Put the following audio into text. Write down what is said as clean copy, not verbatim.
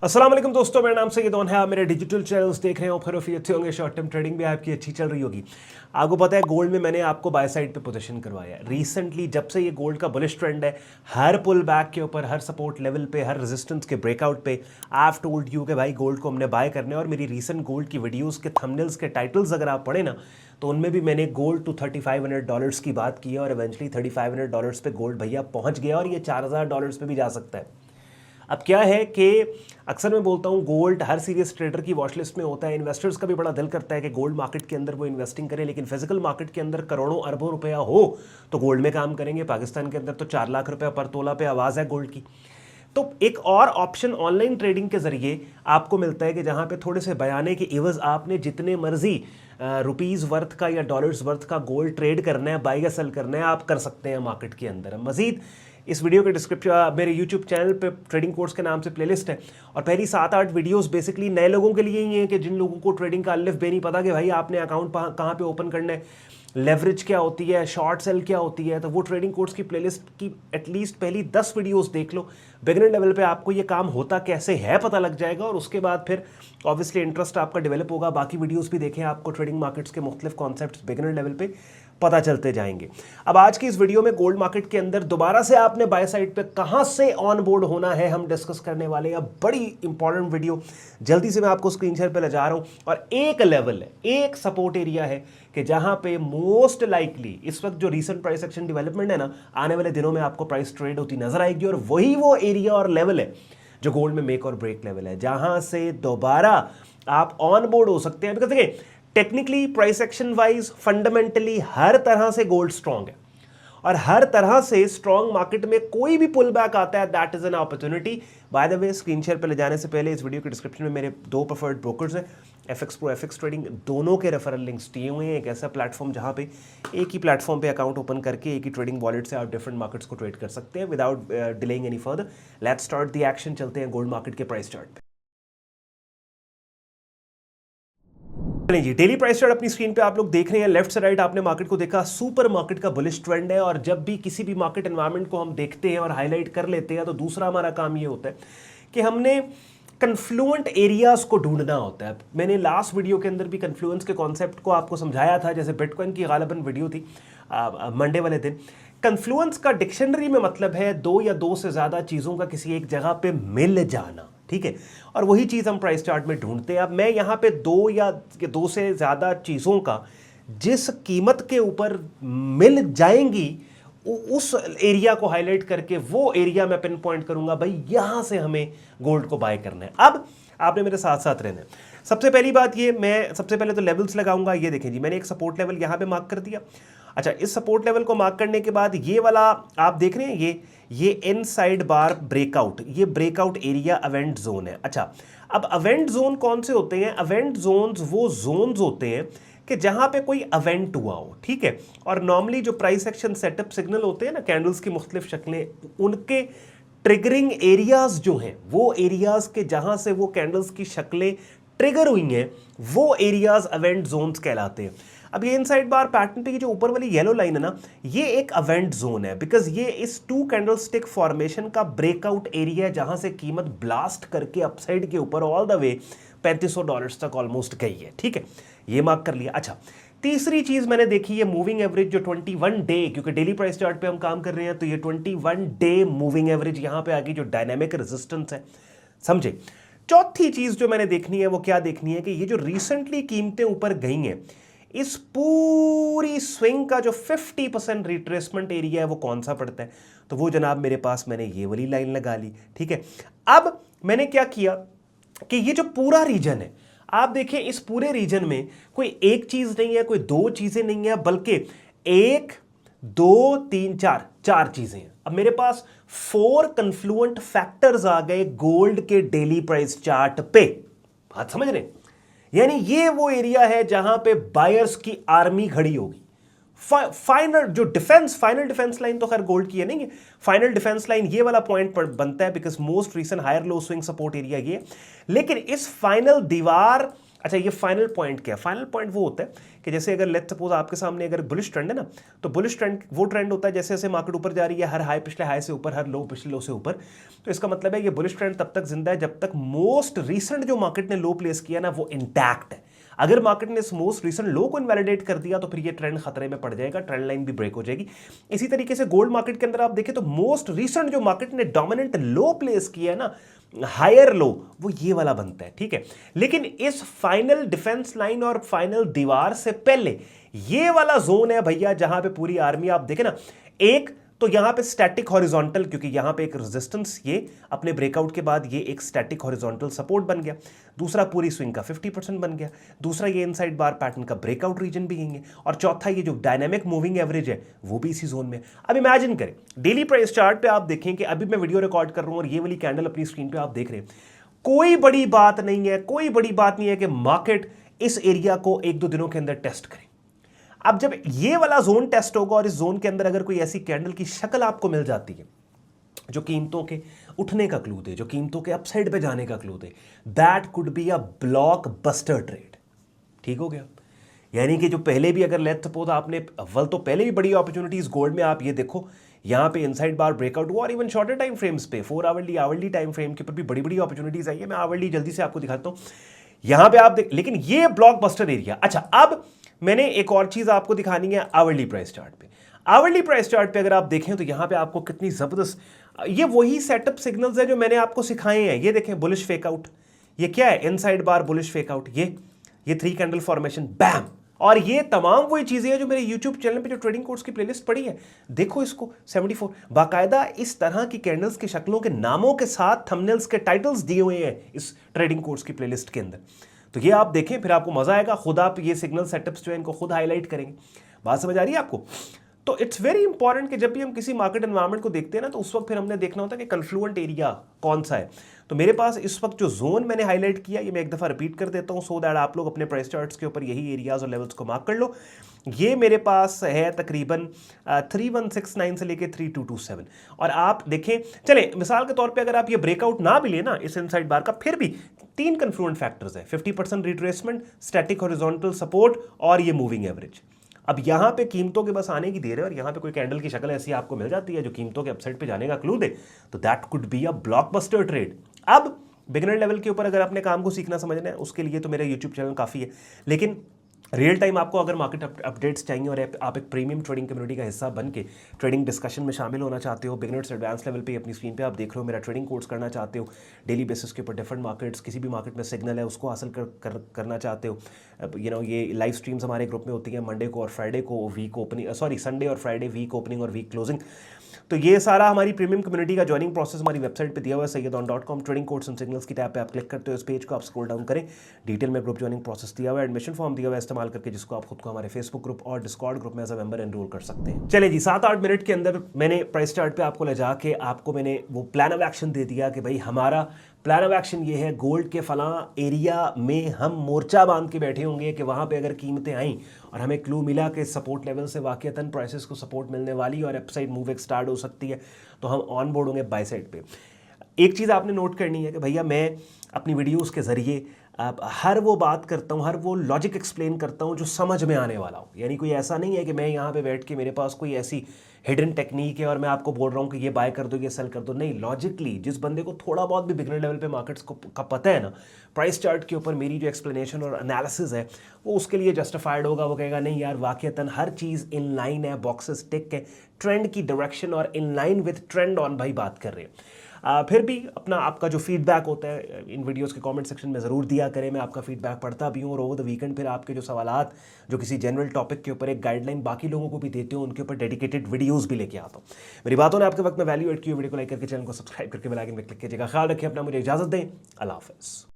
अस्सलाम वालेकुम दोस्तों, मेरा नाम सैयद है। आप मेरे डिजिटल चैनल्स देख रहे हो, फिर अच्छे होंगे। शॉर्ट टर्म ट्रेडिंग भी आपकी अच्छी चल रही होगी। आपको पता है गोल्ड में मैंने आपको बाय साइड पे पोजीशन करवाया है रिसेंटली। जब से ये गोल्ड का बुलिश ट्रेंड है, हर पुल बैक के ऊपर, हर सपोर्ट लेवल पे, हर रेजिस्टेंस के ब्रेकआउट पे आई हैव टोल्ड यू कि भाई गोल्ड को हमने बाय करना है। और मेरी रिसेंट गोल्ड की वीडियोज़ के थंबनेल्स के टाइटल्स अगर आप पढ़े ना, तो उनमें भी मैंने गोल्ड टू $3500 की बात की है। और इवेंचुअली $3500 पे गोल्ड भैया पहुंच गया और ये $4000 पे भी जा सकता है। अब क्या है कि अक्सर मैं बोलता हूँ गोल्ड हर सीरियस ट्रेडर की वॉच लिस्ट में होता है। इन्वेस्टर्स का भी बड़ा दिल करता है कि गोल्ड मार्केट के अंदर वो इन्वेस्टिंग करें, लेकिन फिजिकल मार्केट के अंदर करोड़ों अरबों रुपया हो तो गोल्ड में काम करेंगे। पाकिस्तान के अंदर तो 4 लाख रुपया पर तोला पे आवाज़ है गोल्ड की। तो एक और ऑप्शन ऑनलाइन ट्रेडिंग के जरिए आपको मिलता है कि जहाँ पे थोड़े से बयाने के एवज आपने जितने मर्जी रुपीज़ वर्थ का या डॉलर्स वर्थ का गोल्ड ट्रेड करना है, बाई या सेल करना है, आप कर सकते हैं मार्केट के अंदर। मजीद इस वीडियो के डिस्क्रिप्शन मेरे यूट्यूब चैनल पे ट्रेडिंग कोर्स के नाम से प्लेलिस्ट है, और पहली 7-8 वीडियोस बेसिकली नए लोगों के लिए ही हैं कि जिन लोगों को ट्रेडिंग का अलिफ बे नहीं पता कि भाई आपने अकाउंट कहाँ पे ओपन करना है, लेवरेज क्या होती है, शॉर्ट सेल क्या होती है। तो वो ट्रेडिंग कोर्स की प्लेलिस्ट की एटलीस्ट पहली 10 वीडियोस देख लो। बिगिनर लेवल पे आपको ये काम होता कैसे है पता लग जाएगा, और उसके बाद फिर ऑब्वियसली इंटरेस्ट आपका डेवलप होगा। बाकी वीडियोस भी देखें, आपको ट्रेडिंग मार्केट्स के मुख्तलिफ कॉन्सेप्ट्स बिगिनर लेवल पे पता चलते जाएंगे। अब आज की इस वीडियो में गोल्ड मार्केट के अंदर दोबारा से आपने बाय साइड पे कहां से ऑन बोर्ड होना है हम डिस्कस करने वाले हैं। बड़ी इंपॉर्टेंट वीडियो, जल्दी से मैं आपको स्क्रीन शेयर पे ले जा रहा हूं। और एक लेवल है, एक सपोर्ट एरिया है कि जहां पे मोस्ट लाइकली इस वक्त जो रीसेंट प्राइस एक्शन डेवलपमेंट है ना, आने वाले दिनों में आपको प्राइस ट्रेड होती नजर आएगी। और वही वो एरिया और लेवल है जो गोल्ड में मेक और ब्रेक लेवल है, जहां से दोबारा आप ऑन बोर्ड हो सकते हैं। बिकॉज देखिए, technically, price action wise, fundamentally हर तरह से गोल्ड स्ट्रांग है, और हर तरह से स्ट्रांग मार्केट में कोई भी पुल बैक आता है that is an opportunity. By the way, screen share पे ले जाने से पहले इस वीडियो के डिस्क्रिप्शन में मेरे 2 प्रेफर्ड ब्रोकर्स हैं, FX Pro, FX ट्रेडिंग, दोनों के रेफरल लिंक्स दिए हुए हैं। एक ऐसा प्लेटफॉर्म जहां पे एक ही प्लेटफॉर्म पे अकाउंट ओपन करके एक ही ट्रेडिंग वॉलेट से आप डिफरेंट मार्केट्स को ट्रेड कर सकते हैं without delaying any further. Let's start the action. चलते हैं गोल्ड मार्केट के प्राइस चार्ट पे। जी, डेली प्राइस चार्ट अपनी स्क्रीन पे आप लोग देख रहे हैं। लेफ्ट से राइट आपने मार्केट को देखा, सुपर मार्केट का बुलिश ट्रेंड है। और जब भी किसी भी मार्केट एनवायरनमेंट को हम देखते हैं और हाईलाइट कर लेते हैं, तो दूसरा हमारा काम ये होता है कि हमने कन्फ्लुएंट एरियाज को ढूंढना होता है। मैंने लास्ट वीडियो के अंदर भी कन्फ्लुएंस के कॉन्सेप्ट को आपको समझाया था, जैसे बिटकॉइन की गालिबन वीडियो थी मंडे वाले दिन। कन्फ्लुएंस का डिक्शनरी में मतलब है 2 या 2 से ज़्यादा चीज़ों का किसी एक जगह पे मिल जाना, ठीक है। और वही चीज़ हम प्राइस चार्ट में ढूंढते हैं। अब मैं यहाँ पे 2 या 2 से ज़्यादा चीज़ों का जिस कीमत के ऊपर मिल जाएंगी उस एरिया को हाईलाइट करके वो एरिया मैं पिन पॉइंट करूंगा, भाई यहां से हमें गोल्ड को बाय करना है। अब आपने मेरे साथ साथ रहना है। सबसे पहली बात ये, मैं सबसे पहले तो लेवल्स लगाऊंगा। ये देखें जी, मैंने एक सपोर्ट लेवल यहां पे मार्क कर दिया। अच्छा, इस सपोर्ट लेवल को मार्क करने के बाद ये वाला आप देख रहे हैं, ये इनसाइड बार ब्रेकआउट, ये ब्रेकआउट एरिया इवेंट जोन है। अच्छा, अब इवेंट जोन कौन से होते हैं? इवेंट जोन्स वो जोन्स होते हैं कि जहां पे कोई इवेंट हुआ हो, ठीक है। और नॉर्मली जो प्राइस एक्शन सेटअप सिग्नल होते हैं ना, कैंडल्स की मुख्तलिफ शक्लें, उनके ट्रिगरिंग एरियाज जो हैं, वो एरियाज के जहां से वो कैंडल्स की शक्लें ट्रिगर हुई हैं, वो एरियाज इवेंट जोन्स कहलाते हैं। अब ये इनसाइड बार पैटर्न पे जो ऊपर वाली येलो लाइन है ना, ये एक इवेंट जोन है, बिकॉज ये इस 2 कैंडलस्टिक फॉर्मेशन का ब्रेकआउट एरिया है, जहां से कीमत ब्लास्ट करके अपसाइड के ऊपर ऑल द वे $3500 तक ऑलमोस्ट गई है, ठीक है। ये मार्क कर लिया। अच्छा, तीसरी चीज मैंने देखी है मूविंग एवरेज, जो 21 डे, क्योंकि डेली प्राइस चार्ट पे हम काम कर रहे हैं, तो ये 21 डे मूविंग एवरेज यहां पे आ गई, जो डायनेमिक रेजिस्टेंस है, समझे। चौथी चीज जो मैंने देखनी है वो क्या देखनी है कि ये जो रिसेंटली कीमतें ऊपर गई हैं, इस पूरी स्विंग का जो 50% रिट्रेसमेंट एरिया है वो कौन सा पड़ता है? तो वो जनाब मेरे पास, मैंने ये वाली लाइन लगा ली, ठीक है। अब मैंने क्या किया कि ये जो पूरा रीजन है, आप देखिए इस पूरे रीजन में कोई एक चीज नहीं है, कोई 2 चीजें नहीं है, बल्कि 1 2 3 4 चीजें हैं। अब मेरे पास 4 कन्फ्लुएंट फैक्टर्स आ गए गोल्ड के डेली प्राइस चार्ट पे। बात समझ रहे हैं? यानी ये वो एरिया है जहां पे बायर्स की आर्मी खड़ी होगी। फाइनल डिफेंस लाइन तो खैर गोल्ड की है नहीं, फाइनल डिफेंस लाइन ये वाला पॉइंट पर बनता है, because most recent higher low swing support area ये। लेकिन इस फाइनल दीवार अच्छा, ये फाइनल पॉइंट क्या है? फाइनल पॉइंट वो होता है कि जैसे अगर लेट्स सपोज आपके सामने अगर बुलिश ट्रेंड है ना, तो बुलिश ट्रेंड वो ट्रेंड होता है जैसे जैसे मार्केट ऊपर जा रही है, हर हाई पिछले हाई से ऊपर, हर लो पिछले लो से ऊपर। तो इसका मतलब है ये बुलिश ट्रेंड तब तक जिंदा है जब तक मोस्ट रीसेंट जो मार्केट ने लो प्लेस किया ना वो इंटैक्ट है। अगर मार्केट ने इस मोस्ट रीसेंट लो को इनवैलिडेट कर दिया तो फिर ये ट्रेंड खतरे में पड़ जाएगा, ट्रेंड लाइन भी ब्रेक हो जाएगी। इसी तरीके से गोल्ड मार्केट के अंदर आप देखें तो मोस्ट रीसेंट जो मार्केट ने डोमिनेंट लो प्लेस किया है ना, हायर लो, वो ये वाला बनता है, ठीक है। लेकिन इस फाइनल डिफेंस लाइन और फाइनल दीवार से पहले ये वाला जोन है भैया, जहां पे पूरी आर्मी आप देखें ना, एक तो यहां पे स्टैटिक हॉरिजॉन्टल, क्योंकि यहां पे एक रेजिस्टेंस ये अपने ब्रेकआउट के बाद ये एक स्टैटिक हॉरिजॉन्टल सपोर्ट बन गया। दूसरा पूरी स्विंग का 50% बन गया। दूसरा ये इनसाइड बार पैटर्न का ब्रेकआउट रीजन भी है। और चौथा ये जो डायनामिक मूविंग एवरेज है वो भी इसी जोन में। अब इमेजिन करें डेली प्राइस चार्ट पे आप देखें कि अभी मैं वीडियो रिकॉर्ड कर रहा हूं और ये वाली कैंडल अपनी स्क्रीन पे आप देख रहे हैं। कोई बड़ी बात नहीं है, कोई बड़ी बात नहीं है कि मार्केट इस एरिया को 1-2 दिनों के अंदर टेस्ट करे। अब जब ये वाला जोन टेस्ट होगा और इस जोन के अंदर अगर कोई ऐसी कैंडल की शक्ल आपको मिल जाती है जो कीमतों के उठने का क्लू दे, जो कीमतों के अपसाइड पे जाने का clue they, that could be a block buster trade. ठीक हो गया? यानी कि जो पहले भी अगर लेट्स सपोज आपने अव्वल तो पहले भी बड़ी अपॉर्चुनिटीज गोल्ड में, आप ये देखो यहां पे इनसाइड बार ब्रेकआउट हुआ और इवन शॉर्टर टाइम फ्रेम्स पे 4 आवरली टाइम फ्रेम के ऊपर भी बड़ी बड़ी अपॉर्चुनिटीज आई है। मैं आवरली जल्दी से आपको दिखाता हूं। यहां पे आप देख, लेकिन ये ब्लॉक बस्टर एरिया। अच्छा, अब मैंने एक और चीज आपको दिखानी है आवरली प्राइस चार्ट पे। आवरली प्राइस चार्ट पे अगर आप देखें तो यहां पे आपको कितनी जबरदस्त, ये वही सेटअप सिग्नल्स है जो मैंने आपको सिखाए हैं। ये देखें बुलिश फेकआउट, ये क्या है? इनसाइड बार बुलिश फेकआउट, ये 3 कैंडल फॉर्मेशन, बैम। और ये तमाम वही चीजें हैं जो मेरे YouTube चैनल पे जो ट्रेडिंग कोर्स की प्लेलिस्ट पड़ी है, देखो इसको 74 बाकायदा इस तरह की कैंडल्स की शक्लों के नामों के साथ थंबनेल्स के टाइटल्स दिए हुए हैं इस ट्रेडिंग कोर्स की प्लेलिस्ट के अंदर। तो ये आप देखें, फिर आपको मजा आएगा। खुद आप ये सिग्नल सेटअप्स जो है इनको खुद हाईलाइट करेंगे। बात समझ आ रही है आपको? तो इट्स वेरी इंपॉर्टेंट कि जब भी हम किसी मार्केट एनवायरनमेंट को देखते हैं ना, तो उस वक्त फिर हमने देखना होता है कि कन्फ्लुएंट एरिया कौन सा है। तो मेरे पास इस वक्त जो जोन मैंने हाईलाइट किया, ये मैं एक दफा रिपीट कर देता हूं सो दैट आप लोग अपने प्राइस चार्ट्स के ऊपर यही एरियाज और लेवल्स को मार्क कर लो। ये मेरे पास है तकरीबन 3169 से लेके 3227। और आप देखें, चले मिसाल के तौर पे अगर आप ये ब्रेकआउट ना भी लेना इस इनसाइड बार का, फिर भी 3 कन्फ्लुएंट फैक्टर्स है, 50% रिट्रेसमेंट, स्टैटिक हॉरिजॉन्टल सपोर्ट और ये मूविंग एवरेज। अब यहां पे कीमतों के बस आने की देर है और यहां पे कोई कैंडल की शक्ल ऐसी आपको मिल जाती है जो कीमतों के अपसाइड पे जाने का क्लू दे, तो that could be a blockbuster trade. अब बिगिनर लेवल के ऊपर अगर अपने काम को सीखना समझना है, उसके लिए तो मेरा यूट्यूब चैनल काफ़ी है। लेकिन रियल टाइम आपको अगर मार्केट अपडेट्स चाहिए और आप एक प्रीमियम ट्रेडिंग कम्युनिटी का हिस्सा बन के ट्रेडिंग डिस्कशन में शामिल होना चाहते हो, बिगिनर्स एडवांस लेवल पे अपनी स्क्रीन पे आप देख रहे हो मेरा ट्रेडिंग कोर्स करना चाहते हो, डेली बेसिस के ऊपर डिफरेंट मार्केट्स, किसी भी मार्केट में सिग्नल है उसको हासिल करना चाहते हो, ये लाइव स्ट्रीम्स हमारे ग्रुप में होती हैं मंडे को और फ्राइडे को, वीक ओपनिंग संडे और फ्राइडे वीक ओपनिंग और वीक क्लोजिंग। तो ये सारा हमारी प्रीमियम कम्युनिटी का ज्वाइनिंग प्रोसेस हमारी वेबसाइट पे दिया हुआ है sayyedon.com। Trading course and signals की टैब पे आप क्लिक करते हो, इस पेज को आप स्क्रॉल डाउन करें, डिटेल में ग्रुप ज्वाइनिंग प्रोसेस दिया हुआ है, एडमिशन फॉर्म दिया हुआ है इस्तेमाल करके, जिसको आप खुद को हमारे फेसबुक ग्रुप और डिस्कॉर्ड ग्रुप में एज अ मेंबर एनरोल कर सकते हैं। चले जी, 7-8 मिनट के अंदर मैंने प्राइस चार्ट पे आपको ले जाके आपको मैंने वो प्लान ऑफ एक्शन दे दिया कि भाई हमारा प्लान ऑफ एक्शन ये है, गोल्ड के फलां एरिया में हम मोर्चा बांध के बैठे होंगे कि वहाँ पे अगर कीमतें आई और हमें क्लू मिला कि सपोर्ट लेवल से वाकईतन प्राइसेस को सपोर्ट मिलने वाली और अपसाइड मूव एक स्टार्ट हो सकती है, तो हम ऑन बोर्ड होंगे बाय साइड पे। एक चीज़ आपने नोट करनी है कि भैया मैं अपनी वीडियोस के ज़रिए हर वो बात करता हूँ, हर वो लॉजिक एक्सप्लेन करता हूँ जो समझ में आने वाला हो। यानी कोई ऐसा नहीं है कि मैं यहाँ पे बैठ के मेरे पास कोई ऐसी हिडन टेक्निक है और मैं आपको बोल रहा हूँ कि ये बाय कर दो, ये सेल कर दो। नहीं, लॉजिकली जिस बंदे को थोड़ा बहुत भी बिगिनर लेवल पे मार्केट्स का पता है ना, प्राइस चार्ट के ऊपर मेरी जो एक्सप्लेनेशन और एनालिसिस है वो उसके लिए जस्टिफाइड होगा। वो कहेगा नहीं यार वाकईतन हर चीज़ इन लाइन है, बॉक्सेस टिक है, ट्रेंड की डायरेक्शन और in line with trend on भाई बात कर रहे हैं। फिर भी अपना आपका जो फीडबैक होता है इन वीडियोस के कमेंट सेक्शन में ज़रूर दिया करें, मैं आपका फीडबैक पढ़ता भी हूँ। और ओवर द वीकेंड फिर आपके जो सवालात जो किसी जनरल टॉपिक के ऊपर एक गाइडलाइन बाकी लोगों को भी देते हो, उनके ऊपर डेडिकेटेड वीडियोस भी लेके आता हूँ। मेरी बातों ने आपके वक्त में वैल्यू एड की, वीडियो को लाइक करके चैनल को सब्सक्राइब करके बेल आइकन में क्लिक कीजिएगा। ख्याल रखिए अपना, मुझे इजाज़त दें, अल्लाह हाफ़िज़।